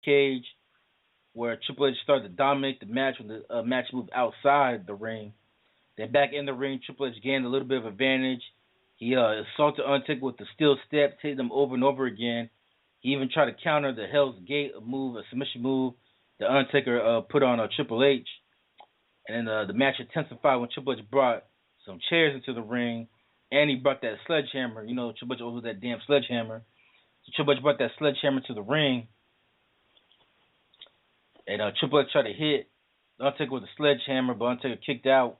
cage, where Triple H started to dominate the match when the match moved outside the ring. Then back in the ring, Triple H gained a little bit of advantage. He assaulted Undertaker with the steel steps, hit him over and over again. He even tried to counter the Hell's Gate move, a submission move that Undertaker put on Triple H. And then the match intensified when Triple H brought some chairs into the ring, and he brought that sledgehammer. You know, Triple H always with that damn sledgehammer. So Triple H brought that sledgehammer to the ring, and Triple H tried to hit Undertaker with a sledgehammer, but Undertaker kicked out.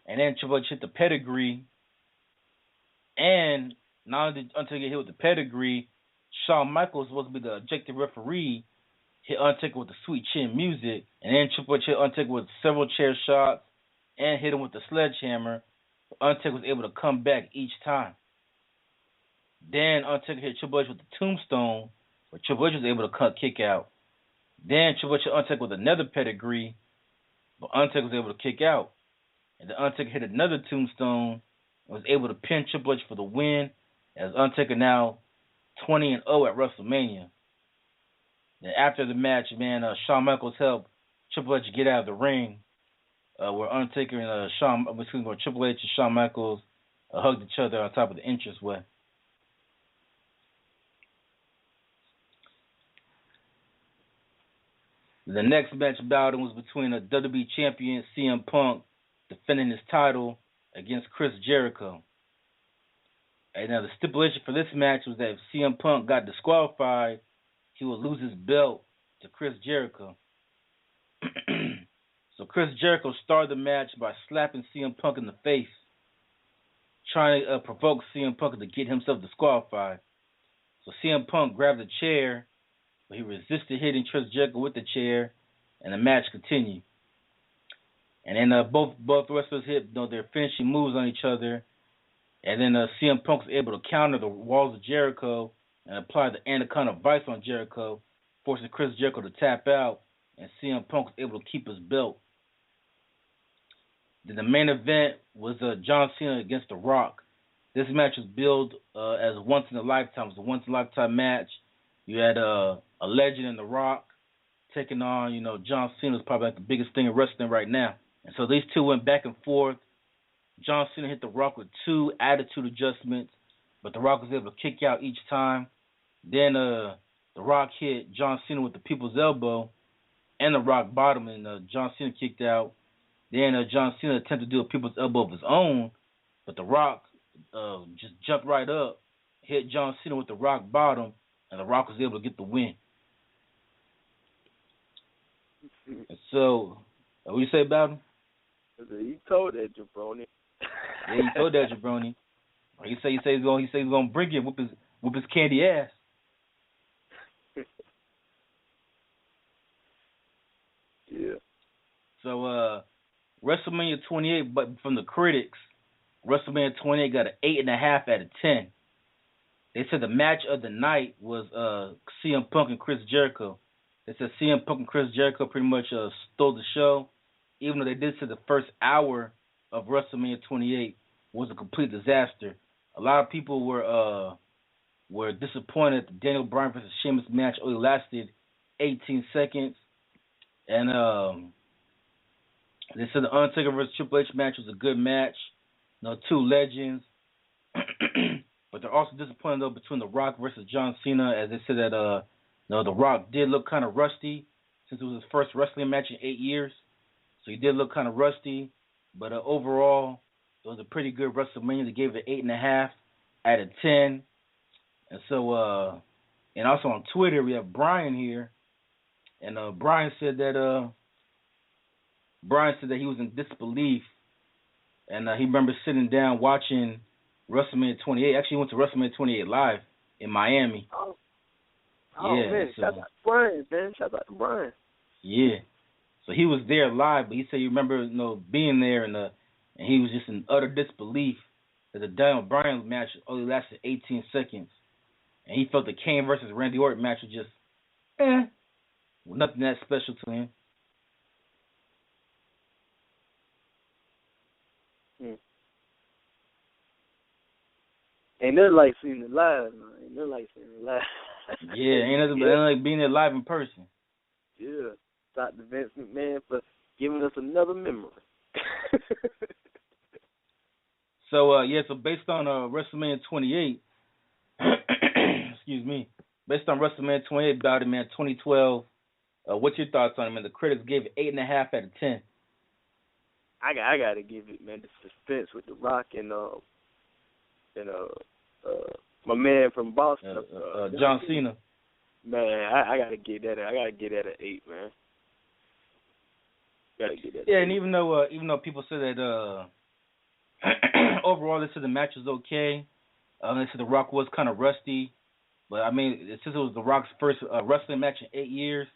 And then Triple H hit the pedigree, and not only did Undertaker get hit with the pedigree, Shawn Michaels was supposed to be the objective referee, hit Undertaker with the Sweet Chin Music, and then Triple H hit Undertaker with several chair shots and hit him with the sledgehammer. But Undertaker was able to come back each time. Then Undertaker hit Triple H with the Tombstone, but Triple H was able to kick out. Then Triple H hit Undertaker with another pedigree, but Undertaker was able to kick out. And the Undertaker hit another Tombstone and was able to pin Triple H for the win, as Undertaker now 20-0 at WrestleMania. Then after the match, man, Shawn Michaels helped Triple H get out of the ring, where Undertaker and Triple H and Shawn Michaels hugged each other on top of the entranceway. The next match bout was between a WWE champion CM Punk defending his title against Chris Jericho. And now the stipulation for this match was that if CM Punk got disqualified, he would lose his belt to Chris Jericho. So Chris Jericho started the match by slapping CM Punk in the face, trying to provoke CM Punk to get himself disqualified. So CM Punk grabbed a chair, but he resisted hitting Chris Jericho with the chair, and the match continued. And then both wrestlers hit their finishing moves on each other, and then CM Punk was able to counter the walls of Jericho and apply the Anaconda Vice on Jericho, forcing Chris Jericho to tap out, and CM Punk was able to keep his belt. Then the main event was John Cena against The Rock. This match was billed as once in a lifetime. It was a once in a lifetime match. You had a legend in The Rock taking on, John Cena is probably like the biggest thing in wrestling right now. And so these two went back and forth. John Cena hit The Rock with 2 attitude adjustments, but The Rock was able to kick out each time. Then The Rock hit John Cena with the people's elbow and The Rock bottom, and John Cena kicked out. Then John Cena attempted to do a people's elbow of his own, but The Rock just jumped right up, hit John Cena with The Rock bottom, and The Rock was able to get the win. And so, what do you say about him? You told that jabroni. Yeah, you told that jabroni. He said he's gonna bring him, whoop his candy ass. Yeah. So WrestleMania 28, but from the critics, WrestleMania 28 got an 8.5 out of 10. They said the match of the night was CM Punk and Chris Jericho. They said CM Punk and Chris Jericho pretty much stole the show, even though they did say the first hour of WrestleMania 28 was a complete disaster. A lot of people were disappointed that the Daniel Bryan versus Sheamus match only lasted 18 seconds. And they said the Undertaker versus Triple H match was a good match. 2 legends. But they're also disappointed, though, between The Rock versus John Cena, as they said that The Rock did look kind of rusty since it was his first wrestling match in 8 years. So he did look kind of rusty. But overall, it was a pretty good WrestleMania. They gave it 8.5 out of 10. And so, and also on Twitter, we have Brian here. And Brian said that he was in disbelief. And he remembers sitting down watching WrestleMania 28. Actually, he went to WrestleMania 28 live in Miami. Oh yeah, man, so, shout out to Brian, man. Shout out to Brian. Yeah. So he was there live, but he said he remember, being there, and he was just in utter disbelief that the Daniel Bryan match only lasted 18 seconds. And he felt the Kane versus Randy Orton match was just, nothing that special to him. Ain't nothing like seeing it live, man. Ain't nothing like seeing it live. Yeah, ain't nothing but like being there live in person. Yeah. Dr. Vince McMahon for giving us another memory. So so based on WrestleMania 28, excuse me, based on WrestleMania 28 about it, man, 2012. What's your thoughts on it, man? The critics gave it 8.5 out of 10. I gotta give it, man, the suspense with The Rock and my man from Boston, John Cena. Man, I gotta get that. I gotta get that an 8, man. Gotta get that. Yeah, and even though people say that overall they said the match was okay, they said The Rock was kind of rusty, but I mean since it was The Rock's first wrestling match in 8 years,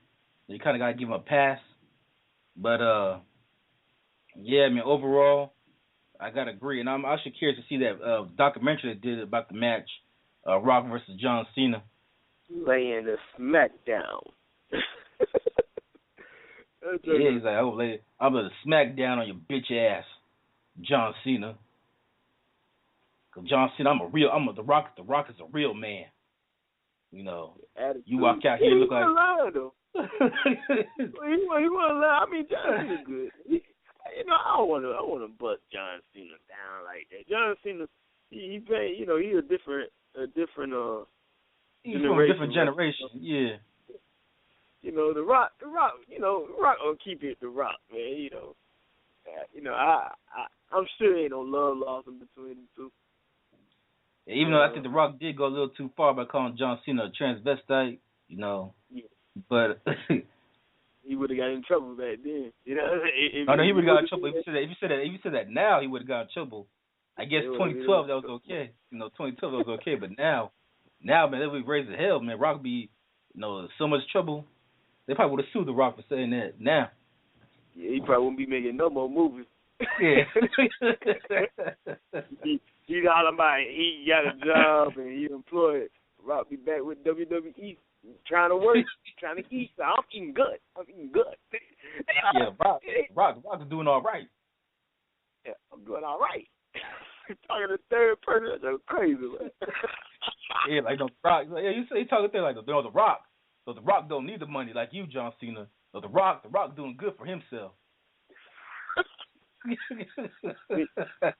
you kind of gotta give him a pass. But yeah, I mean overall, I gotta agree, and I'm actually curious to see that documentary that did about the match, Rock versus John Cena. Laying the smackdown. Yeah, he's like, I'm gonna smack down on your bitch ass, John Cena. Cause John Cena, The Rock is a real man. You know, you walk out here look like. He wasn't loud. I mean, John Cena's good. I don't want to bust John Cena down like that. John Cena, he's a different He's from a different generation, yeah. The Rock, Rock gonna keep it The Rock, man. I'm sure ain't no love lost in between the two. Yeah, even though I think The Rock did go a little too far by calling John Cena a transvestite, Yeah. But he would have got in trouble back then. He would have got in trouble. If you said that now, he would have got in trouble. I guess 2012 that was okay. 2012 that was okay, but now, man, they would raise the hell, man. Rock be, so much trouble. They probably would have sued The Rock for saying that now. Yeah, he probably wouldn't be making no more movies. Yeah. He's all about he got a job and he's employed. Rock be back with WWE trying to work, trying to eat. So I'm eating good. Yeah, Rock's doing all right. Yeah, I'm doing all right. Talking to third person, that's crazy, man. Yeah, like The Rock. Yeah, you say he talking there like The Rock. So The Rock don't need the money like you, John Cena. So The Rock doing good for himself.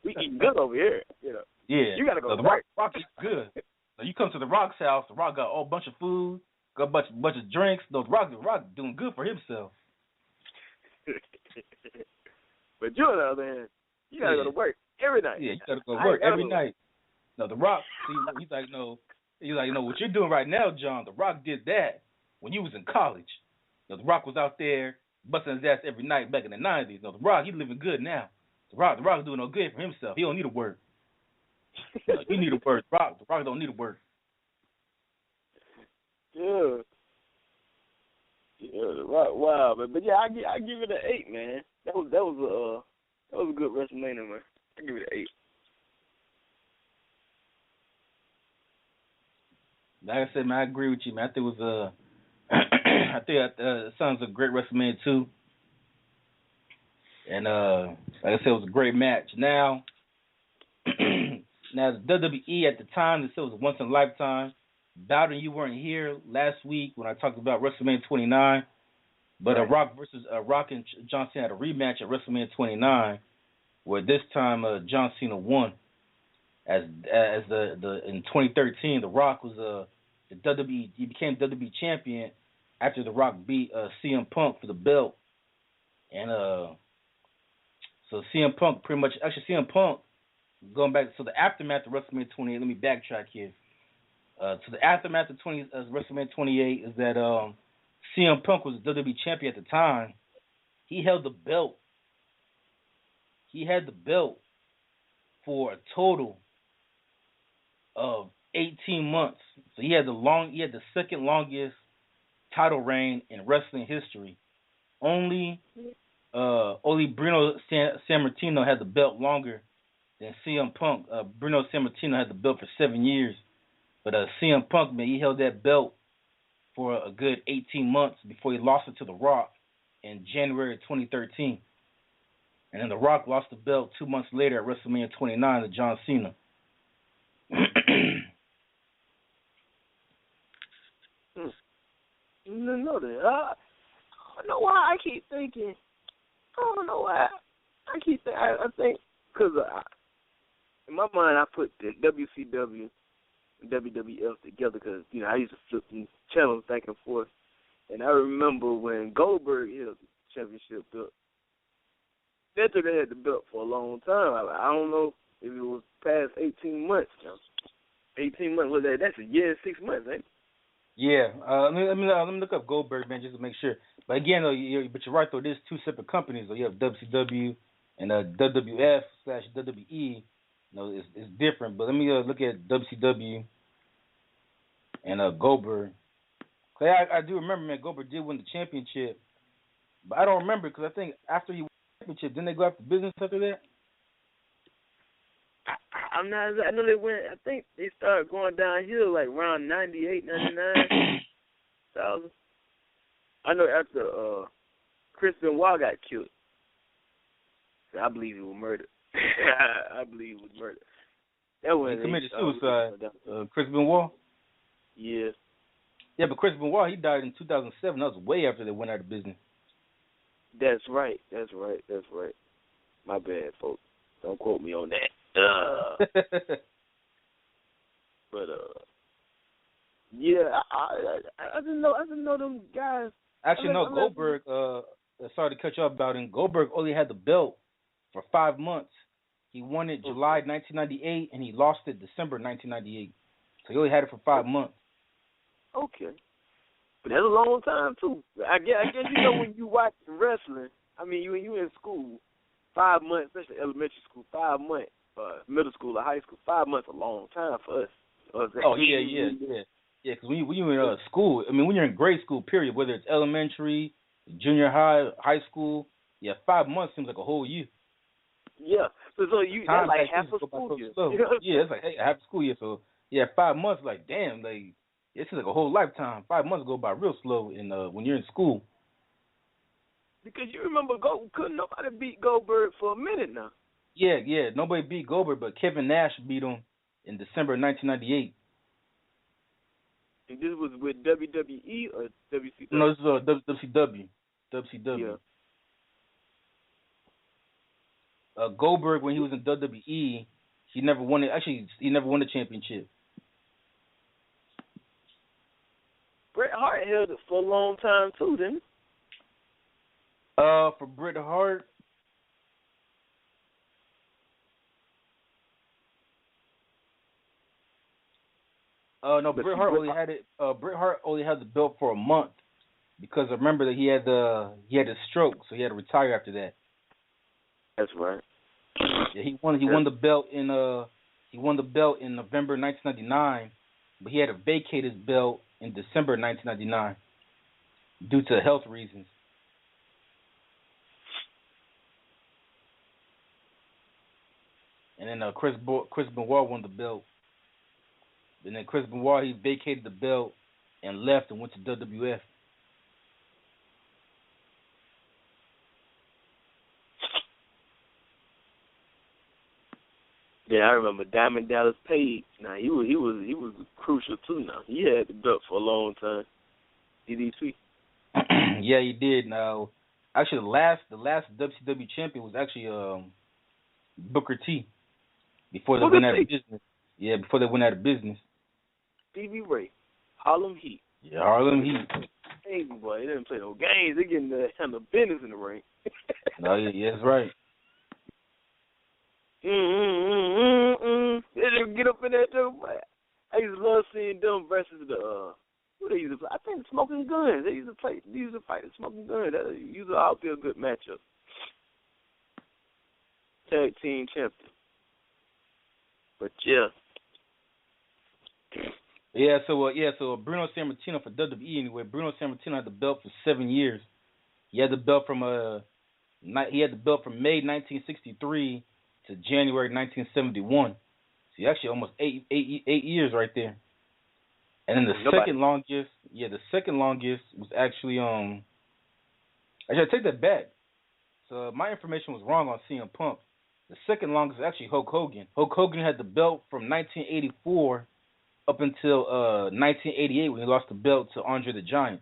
we eating good over here, Yeah. You gotta go. So The Rock is good. So you come to The Rock's house. The Rock got a whole bunch of food, got a bunch of drinks. The Rock doing good for himself. But you on the other hand, you gotta go to work every night. Yeah, you gotta go to work every night. No, The Rock. See, he's like, no, what you're doing right now, John. The Rock did that when you was in college. The Rock was out there busting his ass every night back in the 90s. The Rock, he's living good now. The Rock's doing no good for himself. He don't need to work. You need to work. The Rock don't need to work. Yeah. Yeah, The Rock. Wow, but yeah, I give it an 8, man. That was a good WrestleMania, man. I give it an 8. Like I said, man, I agree with you, man. I think it was it sounds a great WrestleMania 2. And like I said, it was a great match. Now the WWE at the time, they said it was a once in a lifetime. Bowden, you weren't here last week when I talked about WrestleMania 29, but Rock and John Cena had a rematch at WrestleMania 29, where this time John Cena won. As in 2013, The Rock was the WWE. He became WWE champion after The Rock beat CM Punk for the belt, and so CM Punk CM Punk going back. So the aftermath of WrestleMania 28. Let me backtrack here. So the aftermath of WrestleMania 28 is that CM Punk was the WWE champion at the time. He held the belt. He had the belt for a total of 18 months. So he had the second longest title reign in wrestling history. Only Bruno Sammartino had the belt longer than CM Punk. Bruno Sammartino had the belt for 7 years. But CM Punk, man, he held that belt for a good 18 months before he lost it to The Rock in January of 2013. And then The Rock lost the belt 2 months later at WrestleMania 29 to John Cena. know that. I don't know why I keep thinking. I don't know why I keep thinking. I think because in my mind I put the WCW and WWF together because I used to flip them channels back and forth, and I remember when Goldberg held the championship belt. That took had the belt for a long time. I don't know if it was past 18 months. 18 months was that? That's a year and 6 months, ain't it? Yeah. Let me look up Goldberg, man, just to make sure. But again, though, but you're right though. There's two separate companies. Though you have WCW and WWF/WWE. It's different. But let me look at WCW and Goldberg. I do remember, man, Goldberg did win the championship, but I don't remember because I think after he won the championship, didn't they go after business after that? I'm not. I know they went. I think they started going downhill like around 98, 99,000. I know after Chris Benoit got killed. I believe he was murdered. I believe he was murdered. That was he committed suicide. Chris Benoit. Yeah. Yeah, but Chris Benoit, he died in 2007. That was way after they went out of business. That's right. My bad, folks. Don't quote me on that. But yeah, I didn't know them guys. Actually, no, Goldberg. Sorry to cut you off about him. Goldberg only had the belt for 5 months. He won it July 1998, and he lost it December 1998. So he only had it for 5 months. Okay, but that's a long time too. I guess when you watch wrestling, I mean, when you in school, 5 months, especially elementary school, 5 months. Middle school or high school, 5 months a long time for us. Oh yeah. Because when you're in school, I mean, when you're in grade school, period, whether it's elementary, junior high, high school, 5 months seems like a whole year. Yeah, so that's like half a school year. Yeah, it's like half a school year. So 5 months, like damn, like it seems like a whole lifetime. 5 months go by real slow when you're in school. Because you remember, couldn't nobody beat Goldberg for a minute now. Yeah, nobody beat Goldberg, but Kevin Nash beat him in December 1998. And this was with WWE or WCW? No, this was WCW. WCW. Yeah. Goldberg, when he was in WWE, he never won it. Actually, he never won the championship. Bret Hart held it for a long time too, didn't he? For Bret Hart. No, Bret Hart only had it. Bret Hart only had the belt for a month because I remember that he had a stroke, so he had to retire after that. That's right. Yeah, he won the belt in November 1999, but he had to vacate his belt in December 1999 due to health reasons. And then Chris Benoit won the belt. And then Chris Benoit, he vacated the belt and left and went to WWF. Yeah, I remember Diamond Dallas Page. Now he was crucial too. Now he had the belt for a long time. DDP. Yeah, he did. Now, actually, the last WCW champion was actually Booker T. Before they went out of business. Yeah, before they went out of business. Stevie Ray, Harlem Heat. Yeah, Harlem Heat. Hey, boy, they didn't play no games. They getting the kind of business in the ring. No, yeah, that's right. They didn't get up in there too, boy. I used to love seeing them versus the who they used to play. I think Smoking Guns. They used to fight the Smoking Guns. That used to all be a good matchup. Tag team champion. But yeah. So Bruno Sammartino for WWE anyway. Bruno Sammartino had the belt for 7 years. He had the belt from May 1963 to January 1971. So he actually almost eight years right there. And then the second longest was actually I should take that back. So my information was wrong on CM Punk. The second longest is actually Hulk Hogan. Hulk Hogan had the belt from 1984 up until 1988 when he lost the belt to Andre the Giant.